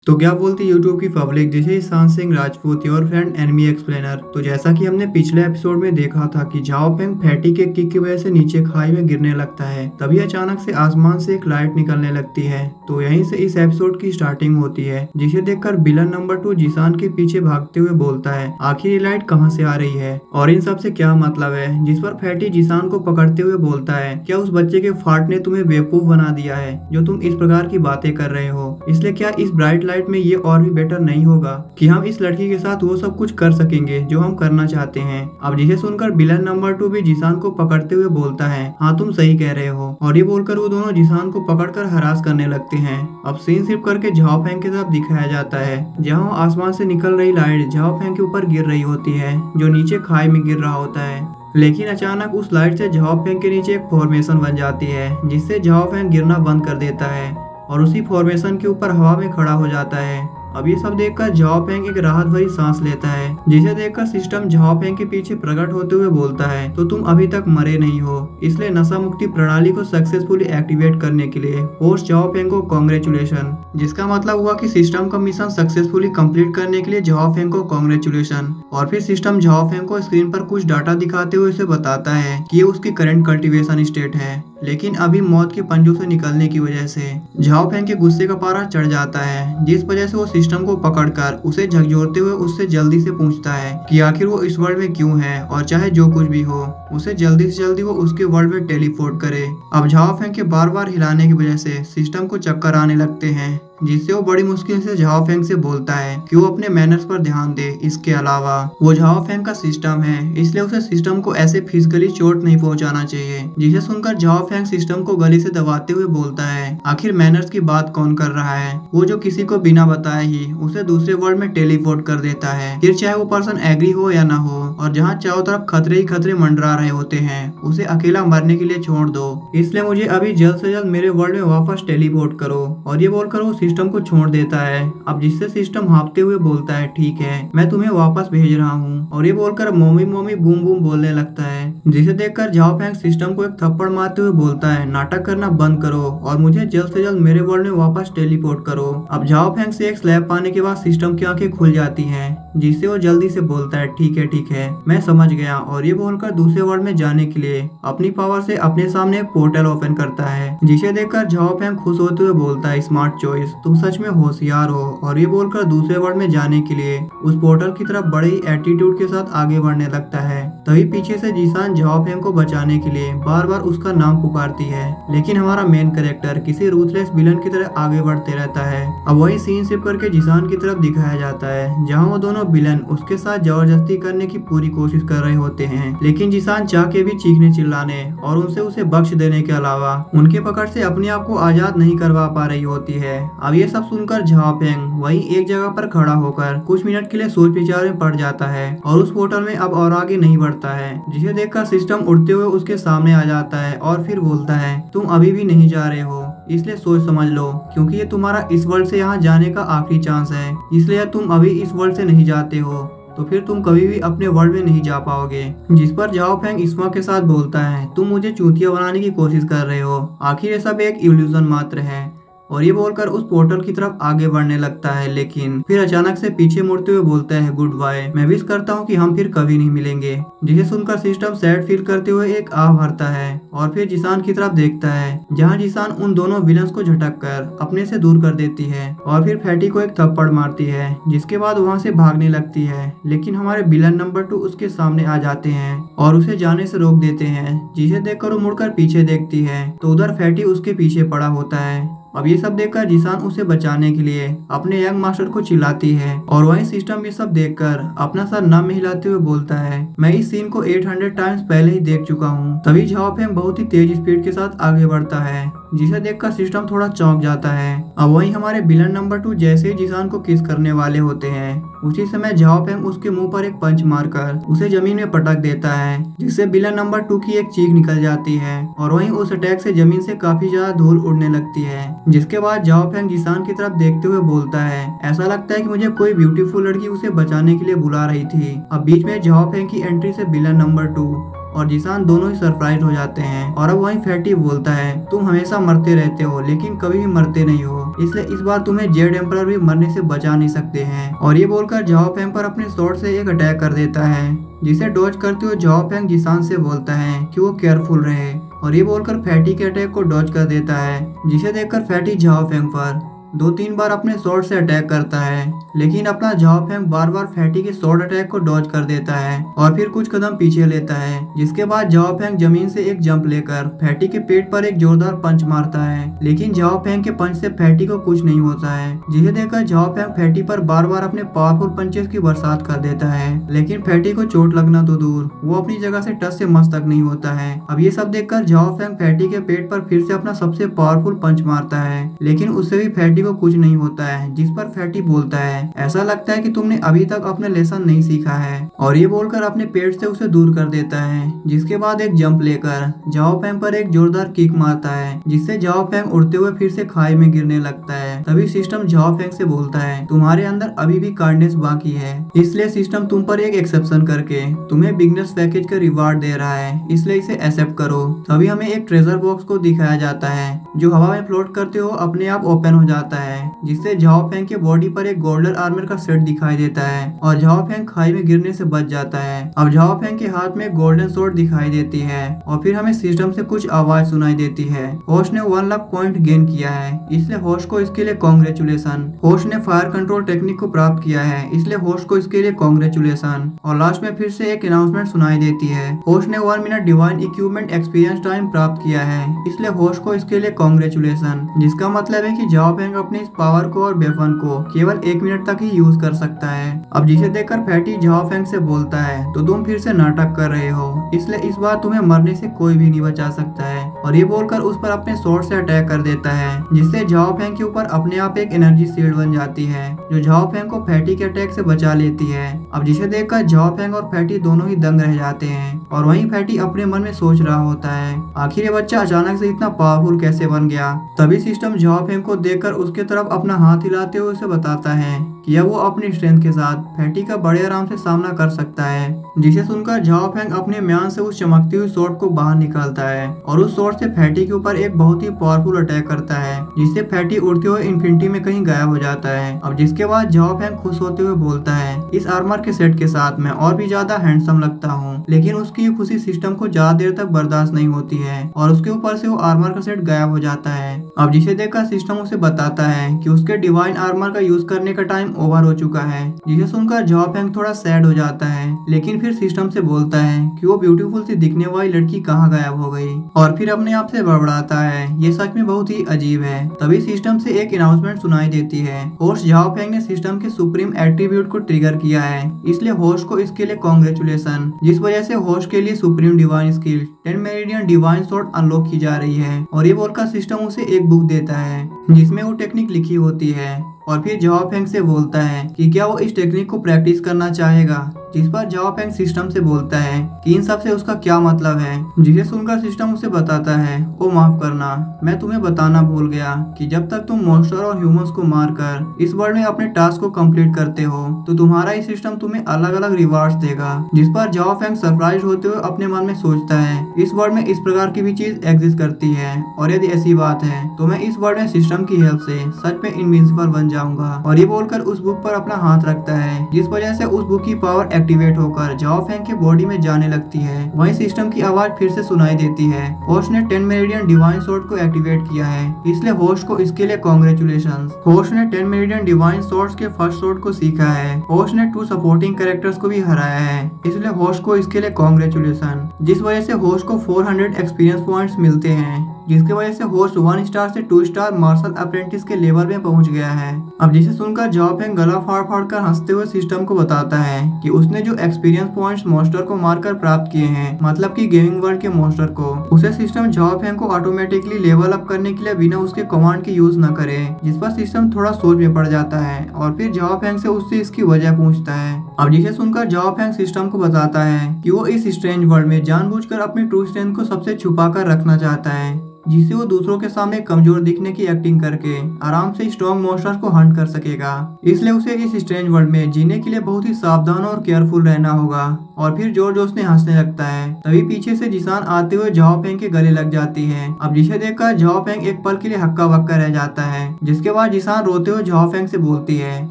तो क्या बोलती यूट्यूब की public, this is Ishan Singh Rajput, your friend enemy explainer. तो जैसा कि हमने पिछले एपिसोड में देखा था कि झाओ फेंग फैटी के किक की वजह से नीचे खाई में गिरने लगता है, तभी अचानक से आसमान से एक लाइट निकलने लगती है। तो यहीं से इस एपिसोड की स्टार्टिंग होती है, जिसे देखकर विलन नंबर 2 जिसान के पीछे भागते हुए बोलता है, आखिर ये लाइट कहाँ से आ रही है और इन सब से क्या मतलब है। जिस पर फैटी जिसान को पकड़ते हुए बोलता है, क्या उस बच्चे के फाट ने तुम्हें बेवकूफ बना दिया है जो तुम इस प्रकार की बातें कर रहे हो। इसलिए क्या इस ब्राइट लाइट में ये और भी बेटर नहीं होगा कि हम इस लड़की के साथ वो सब कुछ कर सकेंगे जो हम करना चाहते हैं। अब जिसे सुनकर विलन नंबर 2 भी जिसान को पकड़ते हुए बोलता है, हाँ तुम सही कह रहे हो। और ये बोलकर वो दोनों जिसान को पकड़कर हरास करने लगते हैं। अब सीन शिफ्ट करके झाओ फेंग की तरफ दिखाया जाता है, जहाँ आसमान से निकल रही लाइट झाओ फेंग के ऊपर गिर रही होती है, जो नीचे खाई में गिर रहा होता है। लेकिन अचानक उस लाइट से झाओ फेंग के नीचे एक फॉर्मेशन बन जाती है, जिससे झाओ फेंग गिरना बंद कर देता है और उसी फॉर्मेशन के ऊपर हवा में खड़ा हो जाता है। अब ये सब देखकर झाओ फेंग एक राहत भरी सांस लेता है, जिसे देखकर सिस्टम झाओ फेंग के पीछे प्रकट होते हुए बोलता है, तो तुम अभी तक मरे नहीं हो, इसलिए नशा मुक्ति प्रणाली को सक्सेसफुली एक्टिवेट करने के लिए होस्ट झाओ फेंग को कॉन्ग्रेचुलेशन। जिसका मतलब हुआ कि सिस्टम का मिशन सक्सेसफुली कंप्लीट करने के लिए झाओ फेंग को कॉन्ग्रेचुलेशन। और फिर सिस्टम झाओ फेंग को स्क्रीन पर कुछ डाटा दिखाते हुए उसे बताता है कि ये उसकी करंट कल्टीवेशन स्टेट है, लेकिन अभी मौत के पंजों से निकलने की वजह से झाओ फेंग के गुस्से का पारा चढ़ जाता है, जिस वजह से वो सिस्टम को पकड़कर उसे झकझोरते हुए उससे जल्दी से पूछता है कि आखिर वो इस वर्ल्ड में क्यों है, और चाहे जो कुछ भी हो उसे जल्दी से जल्दी वो उसके वर्ल्ड में टेलीपोर्ट करे। अब झाओ फेंग के बार बार हिलाने की वजह से सिस्टम को चक्कर आने लगते हैं, जिससे वो बड़ी मुश्किल से झाओ फेंग से बोलता है कि वो अपने मैनर्स पर ध्यान दे। इसके अलावा वो झाओ फेंग का सिस्टम है, इसलिए उसे सिस्टम को ऐसे फिजिकली चोट नहीं पहुंचाना चाहिए। जिसे सुनकर झाओ फेंग सिस्टम को गले से दबाते हुए बोलता है, आखिर मैनर्स की बात कौन कर रहा है, वो जो किसी को बिना बताए ही उसे दूसरे वर्ल्ड में टेलीपोर्ट कर देता है, फिर चाहे वो पर्सन एग्री हो या ना हो। और जहाँ चारों तरफ खतरे ही खतरे मंडरा रहे होते हैं, उसे अकेला मरने के लिए छोड़ दो, इसलिए मुझे अभी जल्द से जल्द मेरे वर्ल्ड में वापस टेलीपोर्ट करो। और ये बोलकर वो सिस्टम को छोड़ देता है। अब जिससे सिस्टम हाँफते हुए बोलता है, ठीक है मैं तुम्हें वापस भेज रहा हूँ। और ये बोलकर मोमी मोमी बूम बूम बोलने लगता है, जिसे देखकर झाओ फेंग सिस्टम को एक थप्पड़ मारते हुए बोलता है, नाटक करना बंद करो और मुझे जल्द से जल्द मेरे वर्ल्ड में वापस टेलीपोर्ट करो। अब झाओ फेंग से एक स्लैप पाने के बाद सिस्टम की आंखें खुल जाती हैं, जिससे वो जल्दी से बोलता है, ठीक है मैं समझ गया। और ये बोलकर दूसरे वर्ल्ड में जाने के लिए अपनी पावर से अपने सामने एक पोर्टल ओपन करता है, जिसे देखकर झाओ फेंग खुश होते हुए बोलता है, स्मार्ट चॉइस, तुम सच में होशियार हो। और ये बोलकर दूसरे वर्ल्ड में जाने के लिए उस पोर्टल की तरफ बड़े ही एटीट्यूड के साथ आगे बढ़ने लगता है। तभी पीछे से जिसान झाओ फेंग को बचाने के लिए बार बार उसका नाम पुकारती है, लेकिन हमारा मेन कैरेक्टर किसी रूथलेस विलन की तरह आगे बढ़ते रहता है। अब वही सीन शिफ्ट करके जिसान की तरफ दिखाया जाता है, जहाँ वो दोनों विलन उसके साथ जबरदस्ती करने की पूरी कोशिश कर रहे होते हैं, लेकिन जिसान चाह के भी चीखने चिल्लाने और उनसे उसे बख्श देने के अलावा उनके पकड़ से अपने आप को आजाद नहीं करवा पा रही होती है। अब ये सब सुनकर झाओ फेंग वही एक जगह पर खड़ा होकर कुछ मिनट के लिए सोच विचार में पड़ जाता है और उस पोर्टल में अब और आगे नहीं बढ़ता है। जिसे देखकर सिस्टम उड़ते हुए उसके सामने आ जाता है और फिर बोलता है, तुम अभी भी नहीं जा रहे हो, इसलिए सोच समझ लो, क्योंकि ये तुम्हारा इस वर्ल्ड से यहाँ जाने का आखिरी चांस है। इसलिए तुम अभी इस वर्ल्ड से नहीं जाते हो तो फिर तुम कभी भी अपने वर्ल्ड में नहीं जा पाओगे। जिस पर झाओ फेंग इस्मा के साथ बोलता है, तुम मुझे चूतिया बनाने की कोशिश कर रहे हो, आखिर ये सब एक इल्यूजन मात्र है। और ये बोलकर उस पोर्टल की तरफ आगे बढ़ने लगता है, लेकिन फिर अचानक से पीछे मुड़ते हुए बोलता है, गुड बाय, मैं विश करता हूँ कि हम फिर कभी नहीं मिलेंगे। जिसे सुनकर सिस्टम सैड फील करते हुए एक आह भरता है और फिर जिसान की तरफ देखता है, जहाँ जिसान उन दोनों विलन्स को झटक कर अपने से दूर कर देती है और फिर फैटी को एक थप्पड़ मारती है, जिसके बाद वहाँ से भागने लगती है। लेकिन हमारे विलन नंबर 2 उसके सामने आ जाते हैं और उसे जाने से रोक देते हैं। जिसे देखकर वो मुड़कर पीछे देखती है तो उधर फैटी उसके पीछे पड़ा होता है। अब ये सब देखकर जिसान उसे बचाने के लिए अपने यंग मास्टर को चिल्लाती है और वही सिस्टम ये सब देखकर अपना सर न हिलाते हुए बोलता है, मैं इस सीन को 800 टाइम्स पहले ही देख चुका हूँ। तभी झाओ फेंग बहुत ही तेज स्पीड के साथ आगे बढ़ता है, जिसे देखकर सिस्टम थोड़ा चौंक जाता है। अब वही हमारे विलन नंबर 2 जैसे ही जिसान को किस करने वाले होते हैं, उसी समय झाओ फेंग उसके मुंह पर एक पंच मारकर उसे जमीन में पटक देता है, जिससे विलन नंबर 2 की एक चीख निकल जाती है और वहीं उस अटैक से जमीन से काफी ज्यादा धूल उड़ने लगती है। जिसके बाद झाओ फेंग जिसान की तरफ देखते हुए बोलता है, ऐसा लगता है कि मुझे कोई ब्यूटीफुल लड़की उसे बचाने के लिए बुला रही थी। अब बीच में झाओ फेंग की एंट्री से विलन नंबर 2 और जिसान दोनों ही सरप्राइज हो जाते हैं। और अब वहीं फैटी बोलता है, तुम हमेशा मरते रहते हो लेकिन कभी भी मरते नहीं हो, इसलिए इस बार तुम्हें जेड एम्परर भी मरने से बचा नहीं सकते हैं। और ये बोलकर जाओ फेंग पर अपने स्वॉर्ड से एक अटैक कर देता है, जिसे डॉज करते हुए जाओ फेंग जिसान से बोलता है कि वो केयरफुल रहे। और ये बोलकर फैटी के अटैक को डॉज कर देता है, जिसे देखकर फैटी जाओ फेंग पर 2-3 बार अपने स्वॉर्ड से अटैक करता है, लेकिन अपना जाओ फेंग बार बार फैटी के स्वॉर्ड अटैक को डॉज कर देता है और फिर कुछ कदम पीछे लेता है। जिसके बाद जाओ फेंग जमीन से एक जंप लेकर फैटी के पेट पर एक जोरदार पंच मारता है, लेकिन जाओ फेंग के पंच से फैटी को कुछ नहीं होता है। जिसे देखकर जाओ फेंग फैटी पर बार बार अपने पावरफुल पंचेस की बरसात कर देता है, लेकिन फैटी को चोट लगना तो दूर, वो अपनी जगह से टस से मस तक नहीं होता है। अब ये सब देखकर जाओ फेंग फैटी के पेट पर फिर से अपना सबसे पावरफुल पंच मारता है, लेकिन उससे भी फैटी को कुछ नहीं होता है। जिस पर फैटी बोलता है, ऐसा लगता है कि तुमने अभी तक अपने लेसन नहीं सीखा है। और ये बोलकर अपने पेट से उसे दूर कर देता है। जिसके बाद एक जंप लेकर जाओ फेंग पर एक जोरदार किक मारता है, जिससे जाओ फेंग उड़ते हुए फिर से खाई में गिरने लगता है। तभी सिस्टम जाओ फेंग से बोलता है, तुम्हारे अंदर अभी भी काइंडनेस बाकी है, इसलिए सिस्टम तुम पर एक एक्सेप्शन करके तुम्हें बिगनर्स पैकेज का रिवार्ड दे रहा है, इसलिए इसे एक्सेप्ट करो। तभी हमें एक ट्रेजर बॉक्स को दिखाया जाता है, जो हवा में फ्लोट करते हो अपने आप ओपन हो जाता है, जिससे जाओ फेंग के बॉडी पर एक गोल्डन आर्मर का सेट दिखाई देता है और जाओ फेंग खाई में गिरने से बच जाता है। अब जाओ फेंग के हाथ में गोल्डन स्वॉर्ड दिखाई देती है और फिर हमें सिस्टम से कुछ आवाज सुनाई देती है। होस्ट ने 1 लाख पॉइंट गेन किया है, इसलिए होस्ट को इसके लिए कांग्रेचुलेशन। होस्ट ने फायर कंट्रोल टेक्निक को प्राप्त किया है, इसलिए होस्ट को इसके लिए कांग्रेचुलेशन। और लास्ट में फिर से एक अनाउंसमेंट सुनाई देती है, होस्ट ने 1 minute divine equipment experience time प्राप्त किया है, इसलिए होस्ट को इसके लिए कांग्रेचुलेशन। जिसका मतलब है कि जाओ फेंग अपने इस पावर को और वेपन को केवल 1 मिनट तक ही यूज कर सकता है। अब जिसे देखकर फैटी जाओ फेंग से बोलता है, तो तुम फिर से नाटक कर रहे हो, इसलिए इस बार तुम्हें मरने से कोई भी नहीं बचा सकता है। और ये बोलकर उस पर अपने स्वॉर्ड से अटैक कर देता है, जिससे जाओ फेंग के ऊपर अपने आप एक एनर्जी शील्ड बन जाती है, जो जाओ फेंग को फैटी के अटैक से बचा लेती है। अब जिसे देखकर जाओ फेंग और फैटी दोनों ही दंग रह जाते हैं और वहीं फैटी अपने मन में सोच रहा होता है, आखिर ये बच्चा अचानक से इतना पावरफुल कैसे बन गया। तभी सिस्टम जाओ फेंग को देखकर उसके तरफ अपना हाथ हिलाते हुए उसे बताता है कि अब वो अपनी स्ट्रेंथ के साथ फैटी का बड़े आराम से सामना कर सकता है। जिसे सुनकर जाओ फेंग अपने म्यान से उस चमकती हुई स्वॉर्ड को बाहर निकालता है और उस स्वॉर्ड से फैटी के ऊपर एक बहुत ही पावरफुल अटैक करता है, जिससे फैटी उड़ते हुए इन्फिनिटी में कहीं गायब हो जाता है। अब जिसके बाद जाओ फेंग खुश होते हुए बोलता है, इस आर्मर के सेट के साथ मैं और भी ज्यादा हैंडसम लगता हूँ। लेकिन उसकी ये खुशी सिस्टम को ज्यादा देर तक बर्दाश्त नहीं होती है और उसके ऊपर से वो आर्मर का सेट गायब हो जाता है। अब जिसे देखकर सिस्टम उसे बताता है कि उसके डिवाइन आर्मर का यूज करने का टाइम ओवर हो चुका है। जिसे सुनकर जाओ फेंग थोड़ा सैड हो जाता है, लेकिन फिर सिस्टम से बोलता है कि वो ब्यूटीफुल सी दिखने वाली लड़की कहाँ गायब हो गई, और फिर अपने आप से बड़बड़ाता है, ये सच में बहुत ही अजीब है। तभी सिस्टम से एक अनाउंसमेंट सुनाई देती है, होस्ट जाओ फेंग ने सिस्टम के सुप्रीम एट्रीब्यूट को ट्रिगर किया है, इसलिए होस्ट को इसके लिए कांग्रेचुलेशन। जिस वजह से होस्ट के लिए supreme divine skill 10 meridian divine sword unlock की जा रही है। और ये बोलकर सिस्टम उसे एक बुक देता है जिसमें वो टेक्निक लिखी होती है और फिर जाओ फेंग से बोलता है कि क्या वो इस टेक्निक को प्रैक्टिस करना चाहेगा। जिस पर जाओ फेंग सिस्टम से बोलता है कि इन सब से उसका क्या मतलब है। जिसे सुनकर सिस्टम उसे बताता है, ओ माफ करना, मैं तुम्हें बताना भूल गया कि जब तक तुम मॉन्स्टर और ह्यूमंस को मारकर इस वर्ल्ड में अपने टास्क को कंप्लीट करते हो तो तुम्हारा ये सिस्टम तुम्हें अलग अलग रिवार्ड्स देगा। जिस पर जाओ फेंग सरप्राइज होते हुए अपने मन में सोचता है, इस वर्ल्ड में इस प्रकार की भी चीज एग्जिस्ट करती है और यदि ऐसी बात है तो मैं इस वर्ल्ड में सिस्टम की हेल्प से सच में इनविंसिबल बन जाऊंगा। और ये बोलकर उस बुक पर अपना हाथ रखता है, जिस वजह से उस बुक की पावर एक्टिवेट होकर जाओ फेंग के बॉडी में जाने लगती है। वहीं सिस्टम की आवाज फिर से सुनाई देती है, होस्ट ने 10 मेरिडियन डिवाइन स्वॉर्ड को एक्टिवेट किया है, इसलिए होस्ट को इसके लिए कांग्रेचुलेशंस। होस्ट ने 10 मेरिडियन डिवाइन स्वॉर्ड्स के फर्स्ट स्वॉर्ड को सीखा है। होस्ट ने 2 सपोर्टिंग कैरेक्टर्स को भी हराया है, इसलिए होस्ट को इसके लिए कांग्रेचुलेशन। जिस वजह से होस्ट को 400 एक्सपीरियंस पॉइंट्स मिलते हैं, जिसकी वजह से होस्ट 1 स्टार से 2 स्टार मार्शल अप्रेंटिस के लेवल में पहुंच गया है। अब जिसे सुनकर जाओ फेंग गला फाड़ फाड़ कर हंसते हुए सिस्टम को बताता है कि उसने जो एक्सपीरियंस पॉइंट्स मॉन्स्टर को मारकर प्राप्त किए हैं, मतलब कि गेमिंग वर्ल्ड के मॉन्स्टर को, उसे सिस्टम जाओ फेंग को ऑटोमेटिकली लेवल अप करने के लिए बिना उसके कमांड के यूज न करे। जिस पर सिस्टम थोड़ा सोच में पड़ जाता है और फिर जाओ फेंग से उससे इसकी वजह पूछता है। अब जिसे सुनकर जाओ फेंग सिस्टम को बताता है कि वो इस स्ट्रेंज वर्ल्ड में जानबूझकर अपनी ट्रू स्ट्रेंथ को सबसे छुपा कर रखना चाहता है, जिससे वो दूसरों के सामने कमजोर दिखने की एक्टिंग करके आराम से स्ट्रॉन्ग मॉन्स्टर्स को हंट कर सकेगा। इसलिए उसे इस स्ट्रेंज वर्ल्ड में जीने के लिए बहुत ही सावधान और केयरफुल रहना होगा। और फिर जोर जोश ने हंसने लगता है। तभी पीछे से जिसान आते हुए झाओ फेंग के गले लग जाती है। अब जिसे देखकर झाओ फेंग एक पल के लिए हक्का बक्का रह जाता है, जिसके बाद जिसान रोते हुए झाओ फेंग से बोलती है,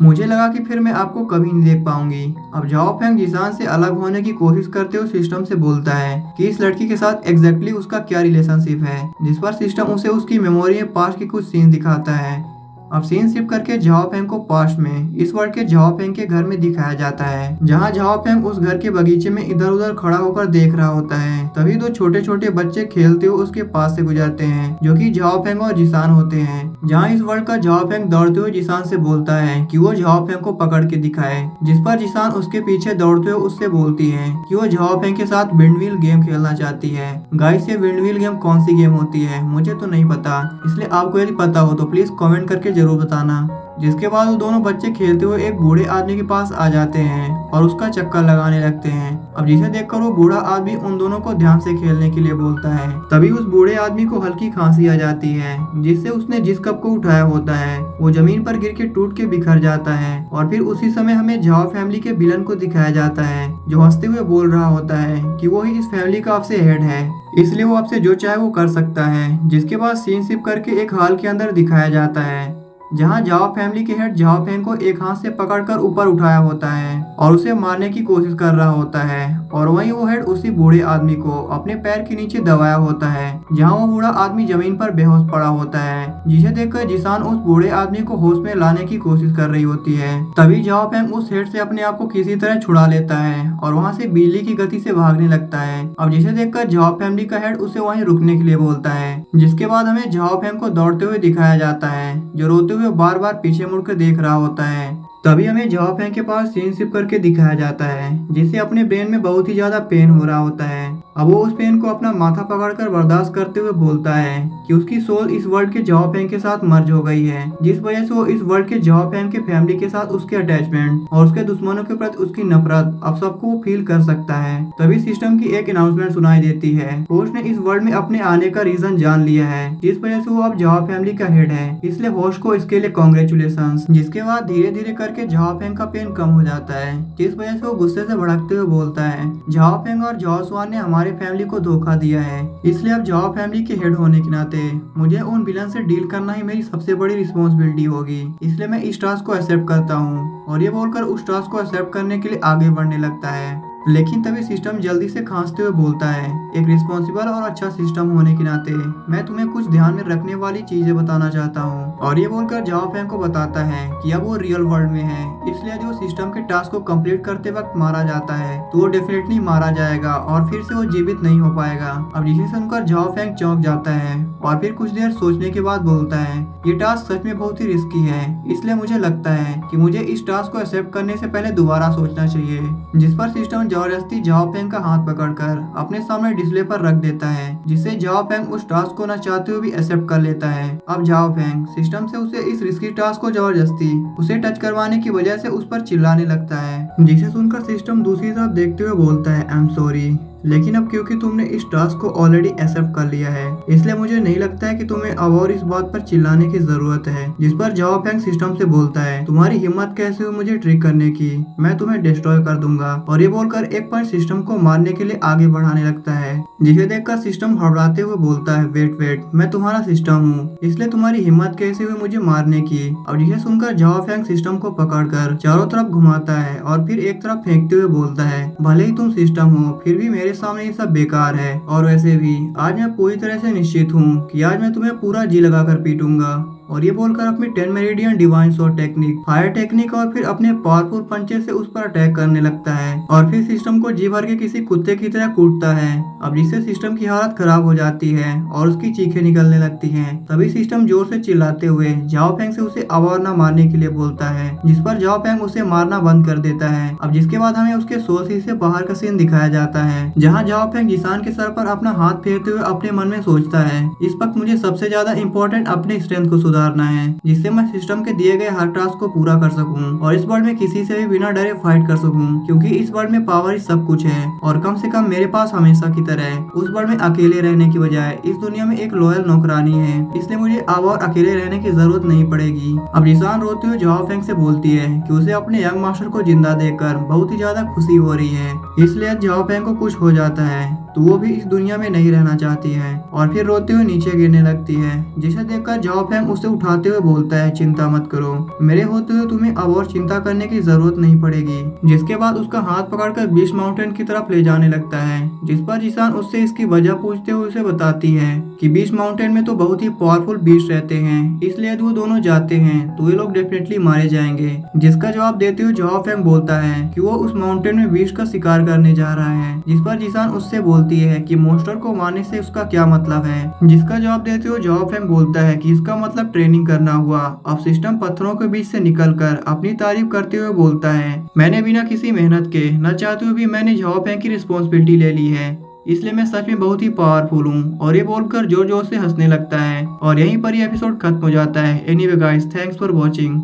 मुझे लगा कि फिर मैं आपको कभी नहीं देख पाऊंगी। अब झाओ फेंग जिसान से अलग होने की कोशिश करते हुए सिस्टम से बोलता है कि इस लड़की के साथ एग्जैक्टली उसका क्या रिलेशनशिप है, जिस पर सिस्टम उसे उसकी मेमोरी में पास्ट की कुछ सीन दिखाता है। अब सीन शिफ्ट करके झाओ फेंग को पास्ट में इस वर्ल्ड के झाओ फेंग के घर में दिखाया जाता है, जहाँ झाओ फेंग उस घर के बगीचे में इधर उधर खड़ा होकर देख रहा होता है। तभी दो छोटे छोटे बच्चे खेलते हुए उसके पास से गुजरते हैं, जो कि झाओ फेंग और जिसान होते हैं। जहाँ इस वर्ल्ड का झाओ फेंग दौड़ते हुए जिसान से बोलता है कि वो झाओ फेंग को पकड़ के दिखाए, जिस पर जिसान उसके पीछे दौड़ते हुए उससे बोलती है कि वो झाओ फेंग के साथ विंडमिल गेम खेलना चाहती है। गाइस, ये विंडमिल गेम कौन सी गेम होती है मुझे तो नहीं पता, इसलिए आपको यदि पता हो तो प्लीज कमेंट करके जरूर बताना। जिसके बाद वो दोनों बच्चे खेलते हुए एक बूढ़े आदमी के पास आ जाते हैं और उसका चक्कर लगाने लगते हैं। अब जिसे देखकर वो बूढ़ा आदमी उन दोनों को ध्यान से खेलने के लिए बोलता है। तभी उस बूढ़े आदमी को हल्की खांसी आ जाती है, जिससे उसने जिस कप को उठाया होता है वो जमीन पर गिर के टूट के बिखर जाता है। और फिर उसी समय हमें झाओ फैमिली के विलन को दिखाया जाता है, जो हंसते हुए बोल रहा होता है कि वो ही इस फैमिली का आपसे हेड है, इसलिए वो आपसे जो चाहे वो कर सकता है। जिसके बाद सीन शिफ्ट करके एक हॉल के अंदर दिखाया जाता है, जहां झाओ फैमिली के हेड झाओ फेंग को एक हाथ से पकड़कर ऊपर उठाया होता है और उसे मारने की कोशिश कर रहा होता है। और वहीं वो हेड उसी बूढ़े आदमी को अपने पैर के नीचे दबाया होता है, जहां वो बूढ़ा आदमी जमीन पर बेहोश पड़ा होता है। जिसे देखकर जिसान उस बूढ़े आदमी को होश में लाने की कोशिश कर रही होती है। तभी झाओ फेंग उस हेड से अपने आप को किसी तरह छुड़ा लेता है और वहाँ से बिजली की गति से भागने लगता है। अब जिसे देखकर झाओ फैमिली का हेड उसे वहीं रुकने के लिए बोलता है। जिसके बाद हमें झाओ फेंग को दौड़ते हुए दिखाया जाता है, जो रोते हुए बार बार पीछे मुड़कर देख रहा होता है। तभी हमें झाओ फेंग के पास सीन शिफ्ट करके दिखाया जाता है, जिसे अपने ब्रेन में बहुत ही ज्यादा पेन हो रहा होता है। अब वो उस पेन को अपना माथा पकड़कर बर्दाश्त करते हुए बोलता है कि उसकी सोल इस वर्ल्ड के झाओ फेंग के साथ मर्ज हो गई है, जिस वजह से वो इस वर्ल्ड के झाओ फेंग के फैमिली के साथ उसके अटैचमेंट और उसके दुश्मनों के प्रति उसकी नफरत अब सबको फील कर सकता है। तभी सिस्टम की एक अनाउंसमेंट सुनाई देती है, होस्ट ने इस वर्ल्ड में अपने आने का रीजन जान लिया है, जिस वजह से वो अब झाओ फैमिली का हेड है, इसलिए होस्ट को इसके लिए कॉन्ग्रेचुलेशन। जिसके बाद धीरे धीरे करके झाओ फेंग का पेन कम हो जाता है, जिस वजह से वो गुस्से से भड़कते हुए बोलता है, झाओ फेंग और झाओ स्वान ने हमारे फैमिली को धोखा दिया है, इसलिए अब झाओ फैमिली के हेड होने के नाते मुझे उन विलन से डील करना ही मेरी सबसे बड़ी रिस्पॉन्सिबिलिटी होगी, इसलिए मैं इस टास्क को एक्सेप्ट करता हूँ। और ये बोलकर उस टास्क को एक्सेप्ट करने के लिए आगे बढ़ने लगता है। लेकिन तभी सिस्टम जल्दी से खांसते हुए बोलता है, एक रिस्पॉन्सिबल और अच्छा सिस्टम होने के नाते मैं तुम्हें कुछ ध्यान में रखने वाली चीजें बताना चाहता हूँ। और ये बोलकर झाओ फेंग को बताता है कि अब वो रियल वर्ल्ड में है, इसलिए यदि वो सिस्टम के टास्क को कंप्लीट करते वक्त मारा जाता है तो वो डेफिनेटली मारा जाएगा और फिर से वो जीवित नहीं हो पाएगा। अब जिसे सुनकर झाओ फेंग चौंक जाता है और फिर कुछ देर सोचने के बाद बोलता है, ये टास्क सच में बहुत ही रिस्की है, इसलिए मुझे लगता है कि मुझे इस टास्क को एक्सेप्ट करने से पहले दोबारा सोचना चाहिए। जिस पर सिस्टम जबरदस्ती झाओ फेंग का हाथ पकड़कर अपने सामने डिस्प्ले पर रख देता है, जिससे झाओ फेंग उस टास्क को न चाहते हुए भी एक्सेप्ट कर लेता है। अब झाओ फेंग सिस्टम से उसे इस रिस्की टास्क को जबरदस्ती उसे टच करवाने की वजह से उस पर चिल्लाने लगता है, जिसे सुनकर सिस्टम दूसरी तरफ देखते हुए बोलता है, आई एम सॉरी, लेकिन अब क्योंकि तुमने इस टास्क को ऑलरेडी एक्सेप्ट कर लिया है, इसलिए मुझे नहीं लगता है कि तुम्हें अब और इस बात पर चिल्लाने की जरूरत है। जिस पर झाओ फेंग सिस्टम से बोलता है, तुम्हारी हिम्मत कैसे हुई मुझे ट्रिक करने की, मैं तुम्हें डिस्ट्रॉय कर दूंगा। और ये बोलकर एक पॉइंट सिस्टम को मारने के लिए आगे बढ़ाने लगता है, जिसे देखकर सिस्टम घबराते हुए बोलता है, वेट वेट, मैं तुम्हारा सिस्टम हूँ, इसलिए तुम्हारी हिम्मत कैसे हुई मुझे मारने की। अब जिसे सुनकर झाओ फेंग सिस्टम को पकड़कर चारों तरफ घुमाता है और फिर एक तरफ फेंकते हुए बोलता है, भले ही तुम सिस्टम हो फिर भी मेरे सामने ये सब बेकार है, और वैसे भी आज मैं पूरी तरह से निश्चित हूँ कि आज मैं तुम्हें पूरा जी लगाकर पीटूंगा। और ये बोलकर अपनी 10 meridian divine shot technique, fire technique और फिर अपने पावरफुल पंचे से उस पर अटैक करने लगता है और फिर सिस्टम को जी भर के किसी कुत्ते की तरह कूटता है। अब जिससे सिस्टम की हालत खराब हो जाती है और उसकी चीखें निकलने लगती हैं। तभी सिस्टम जोर से चिल्लाते हुए झाओ फेंग से उसे अब और न मारने के लिए बोलता है, जिस पर झाओ फेंग उसे मारना बंद कर देता है। अब जिसके बाद हमें उसके सोर्स से बाहर का सीन दिखाया जाता है, जहाँ झाओ फेंग जिसान के सर पर अपना हाथ फेरते हुए अपने मन में सोचता है, इस वक्त मुझे सबसे ज्यादा इम्पोर्टेंट अपने स्ट्रेंथ को सुधार गुजारना है जिससे मैं सिस्टम के दिए गए हर टास्क को पूरा कर सकूं और इस वर्ल्ड में किसी से भी बिना डरे फाइट कर सकूं, क्योंकि इस वर्ल्ड में पावर ही सब कुछ है और कम से कम मेरे पास हमेशा की तरह उस वर्ल्ड में अकेले रहने की बजाय इस दुनिया में एक लॉयल नौकरानी है, इसलिए मुझे अब और अकेले रहने की जरूरत नहीं पड़ेगी। अब जिसान रोते हुए झाओ फेंग से बोलती है कि उसे अपने यंग मास्टर को जिंदा देखकर बहुत ही ज्यादा खुशी हो रही है, इसलिए झाओ फेंग को कुछ हो जाता है तो वो भी इस दुनिया में नहीं रहना चाहती है और फिर रोते हुए नीचे गिरने लगती है, जिसे देखकर झाओ फेंग उसे उठाते हुए बोलता है चिंता मत करो, मेरे होते हुए तुम्हें अब और चिंता करने की जरूरत नहीं पड़ेगी। जिसके बाद उसका हाथ पकड़कर बीच माउंटेन की तरफ ले जाने लगता है, जिस पर जिसान उससे इसकी वजह पूछते हुए उसे बताती है कि बीच माउंटेन में तो बहुत ही पावरफुल बीस्ट रहते हैं, इसलिए यदि वो दोनों जाते हैं तो ये लोग डेफिनेटली मारे जाएंगे। जिसका जवाब देते हुए झाओ फेंग बोलता है कि वो उस माउंटेन में बीस्ट का शिकार करने जा रहा है, जिस पर जिसान उससे बोलती है कि मॉन्स्टर को मारने से उसका क्या मतलब है। जिसका जवाब देते हुए झाओ फेंग बोलता है कि इसका मतलब ट्रेनिंग करना हुआ। अब सिस्टम पत्थरों के बीच से निकलकर अपनी तारीफ करते हुए बोलता है मैंने बिना किसी मेहनत के न चाहते हुए भी मैंने झाओ फेंग की रिस्पॉन्सिबिलिटी ले ली है, इसलिए मैं सच में बहुत ही पावरफुल हूँ। और ये बोलकर जोर जोर से हंसने लगता है और यहीं पर ये एपिसोड खत्म हो जाता है। Anyway guys, thanks for watching.